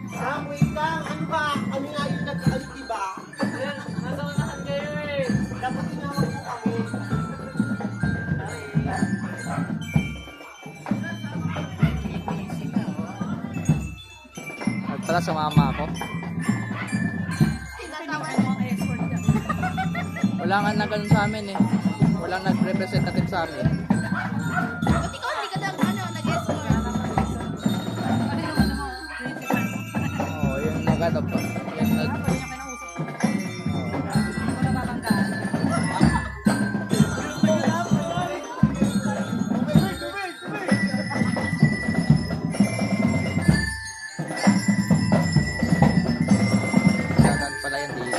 Wait lang. Ano ba? Kami nga yung nag-alit, diba? Nasa unahan kayo eh. Dapat tinawag mo kami. At pala sumama ako. Wala nga na ganun sa amin eh. Walang nag-representative sa amin. Ba't ikaw hindi ka nag-escort? Oo, yung nag-ano po. Yung nag... Dagat pala yan dito.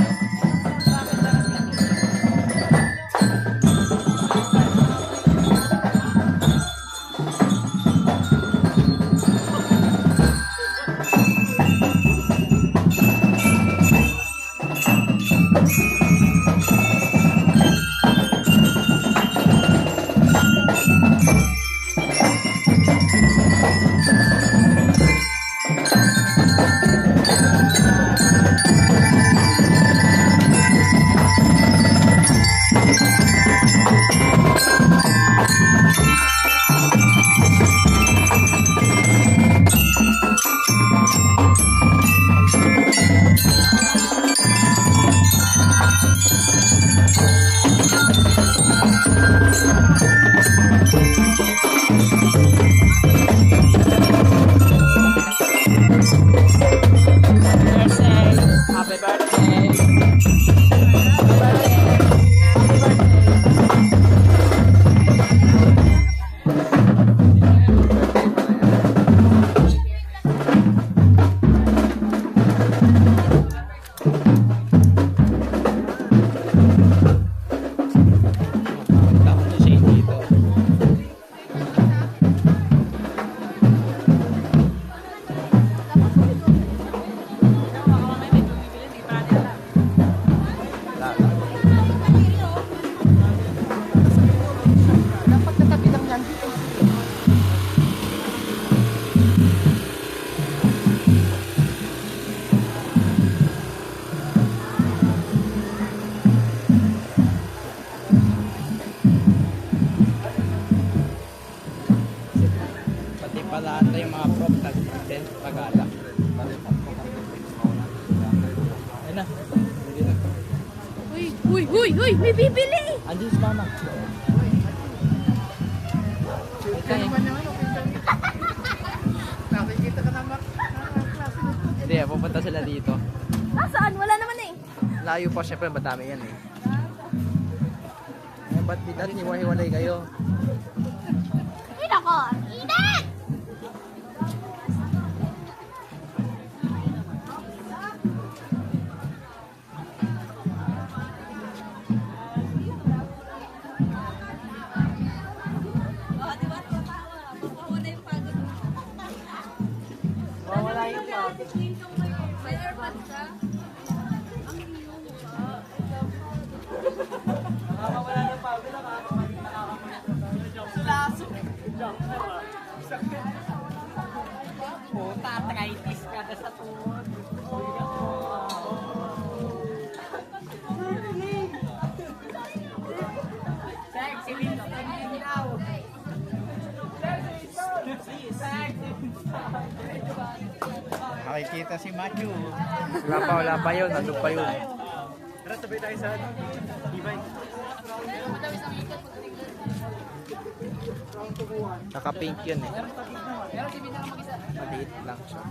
Happy birthday! Dapat natabi lang yan. Pati pala ata yung mga prop nag-attend pag-ala. Ayun na. Hindi na. Uy! May bibili! Andiyan si mama. Okay. Nakikita ka naman. Hindi, pupunta sila dito. Nasaan? Wala naman eh. Layo pa syempre, madami yan eh. Eh, ba't di dati hiwa-hiwalay kayo? Ay nako! Init! Wala yung pa. May airpods ka? Nakakawala ng pagod. Laso. Puta, arthritis ka na sa tuhod. Sexy Winston din daw. Makikita si Matthew. Wala pa yun. Nandun pa yun. Tara, sabay tayo sa e-bike. Naka-pink yun eh. Maliit lang siya.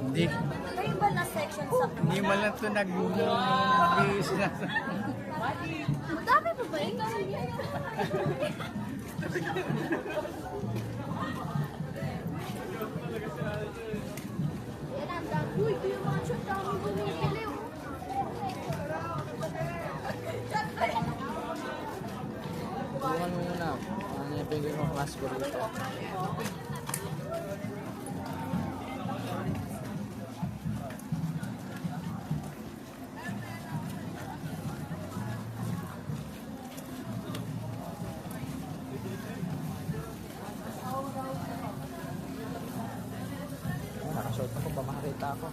Hindi. May iba na section sa Hindi man lang ito nag-bis na. Madami pa ba yun? Yan ang dami. Uy, kuya mga shot dami bumibili. Bukan mo muna. Ano yung pingin mo class ko rito? ako.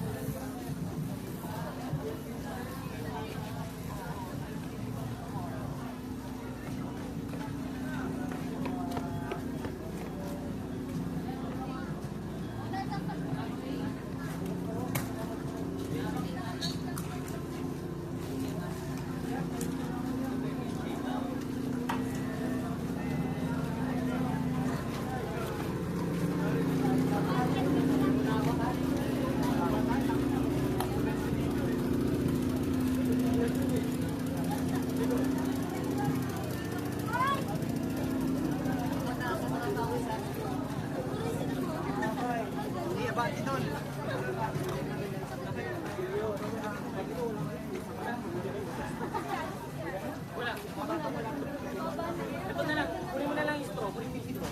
Ito na lang. Kunin mo na lang yung straw. Kunin mo yung straw.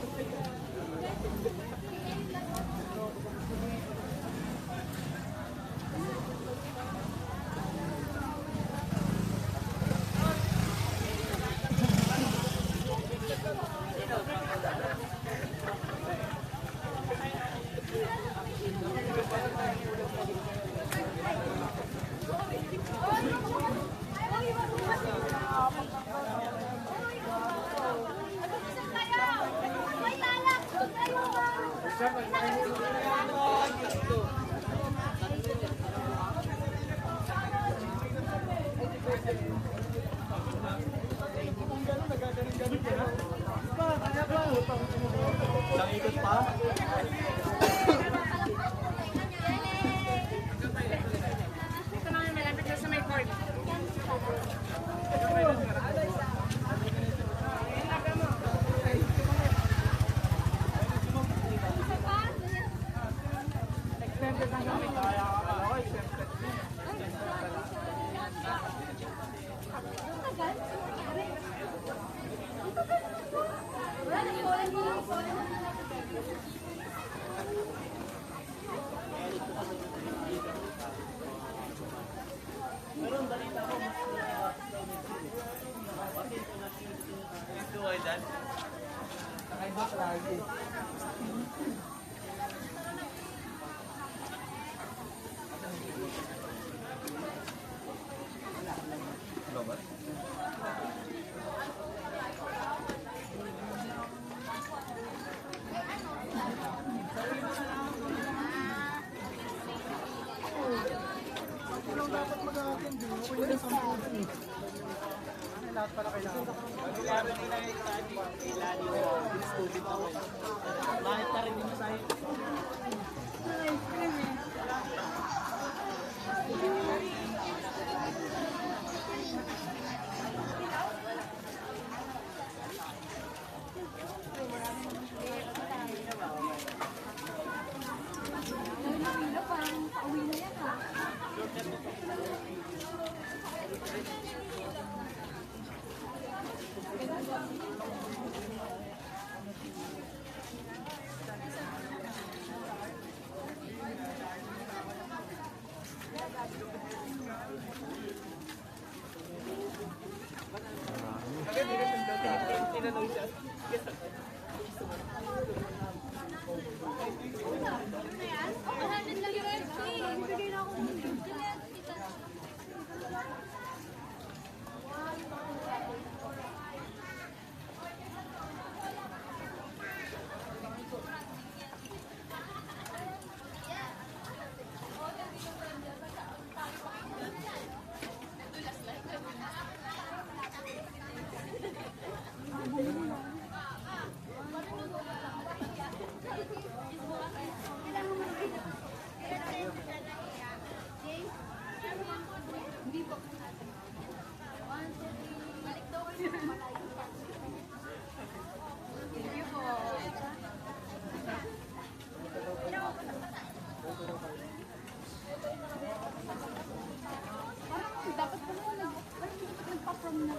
Isang ikot pa. Dito na yung malapit na sa may court. Bakit pa rin din sa'yo? Dapat pala nagpa-from na.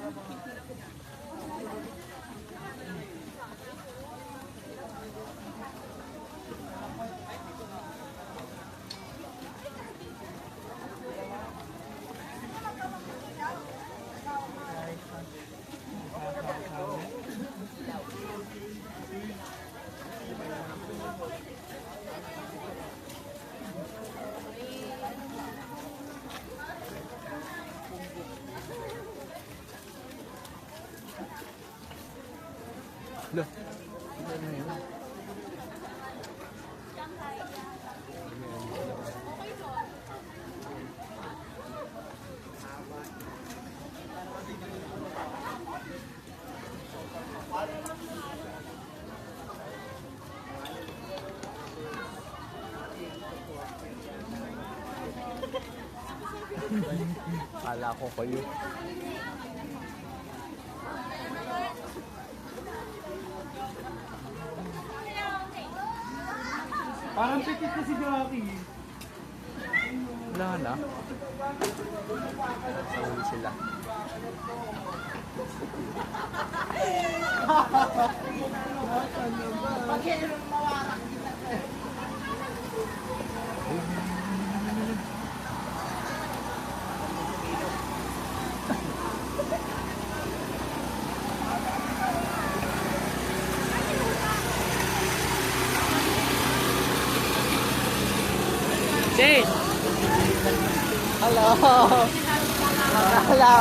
Lo. Ano yun? Kala ko kayo. Parang pitit na si Joaquin. Wala na. Sauli sila. Jay! Hello! Hello!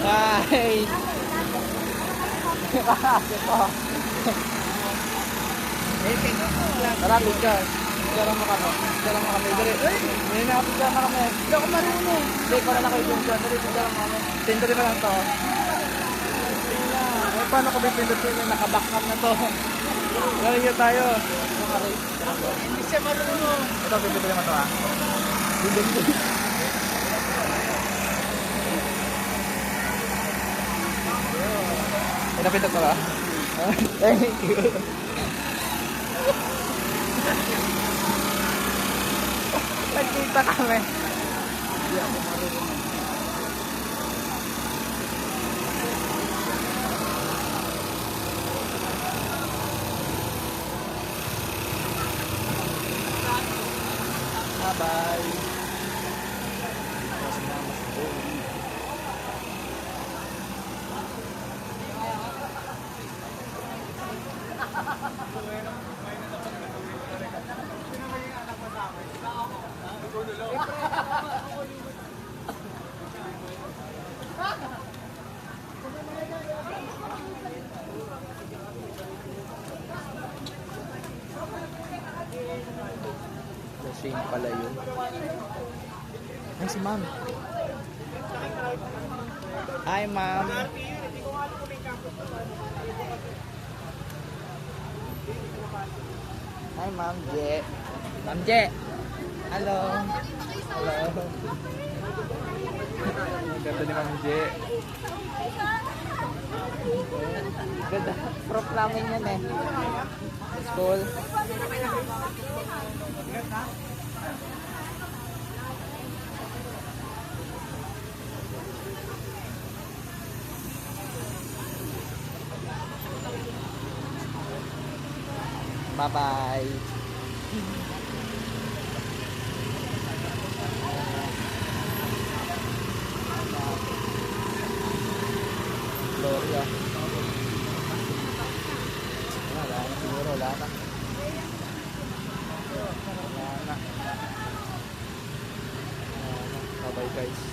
Hi! Tara, picture. Picture mo kami. Picture mo kami. Dali. Hindi na picture mo kami. Hindi ako marunong. Hindi, para na kayo picture. Dali, picture mo kami. Sindari pa lang to. Eh, paano ko bipindot yun? Nakabackcam na to. Galing nyo tayo. Hindi siya marunong. Ito, pipindot naman to, ha? Pindot. Pinapindot ko ba? Thank you. Nagkita kami. Hindi ako marunong. Bye-bye. Lasing pala yun. Ay, si ma'am. Hi, ma'am. Hi, ma'am Je. Ma'am Je. Hello. Hello. Ganda ni ma'am Je. Ganda. Prop namin yan eh. School. Bye-bye. Gloria. Wala na siguro, wala na. Wala na. Bye-bye guys.